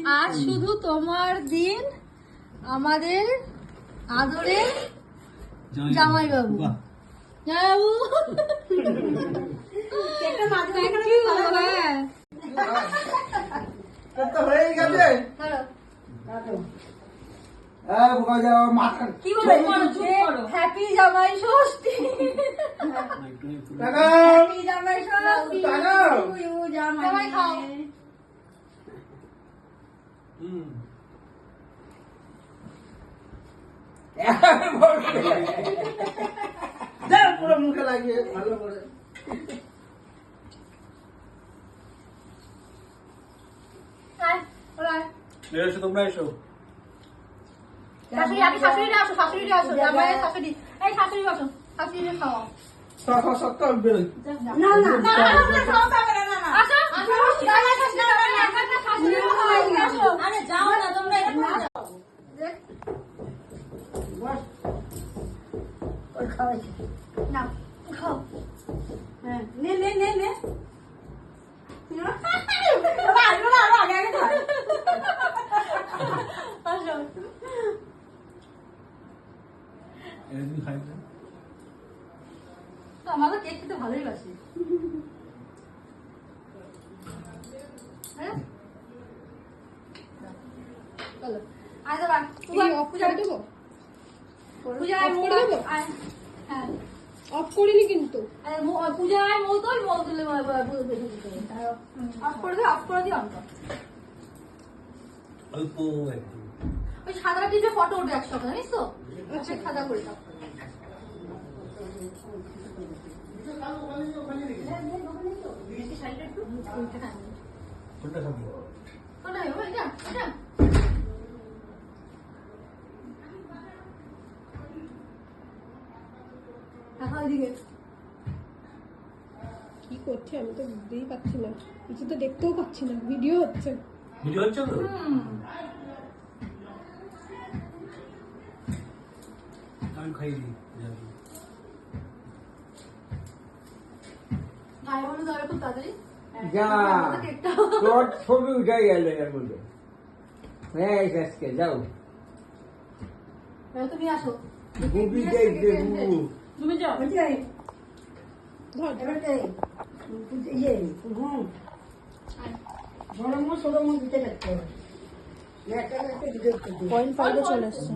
আজ শুধু তোমার দিন, আমাদের আদরের জামাইবাবু। জামাইবাবু হ্যাপি জামাই ষষ্ঠী। জামাই খাও। পুরো মুখে লাগিয়ে ভালো করে এসো তোমরা এসো। শাশুড়ি আগে শাশুড়িরা আসো, শাশুড়িরা আসো, জামাইয়ের শাশুড়ি। এই শাশুড়ি আসো, শাশুড়িরা খাও। সত্য বেরোই না না না খাও পাবে না। আসো আসো, জামাই শাশুড়ি খাবে না, একটা শাশুড়ি খাবে আসো। আরে যাও না তোমরা, এটা যাও। দেখ বস ওই খাও না, খাও। হ্যাঁ নে নে নে নে। আমাদের কেক খেতে ভালোই বাসি। চলো আয় দাঁড়া, পূজায় দেবো, পূজায় হ্যাঁ অফ করিনি কিন্তু। পূজায় মৌতল মৌতলে অফ করে দিও, অফ করে দিও। অল্প একটু ওই সাদা টিপে ফটো ওঠে একসাথে, জানিস তো? আচ্ছা সাদা করে দাও। কোনটা খাবি? কোনটা হবে এটা? এটা কি করছে আমি তো বুঝতেই পারছি না, কিছু তো দেখতেও পাচ্ছি না, ভিডিও হচ্ছে। ভিডিও হচ্ছে তো? আমি খাই দিই। ভাই বোন ধরে খুব তাড়াতাড়ি যা তোর ছবি উঠে গেল এর মধ্যে। হ্যাঁ আজকে যাও তুমি আসো, বুবি দেখবে বুবু তুমি যাও। পয়েন্ট 5 চলে এসছে।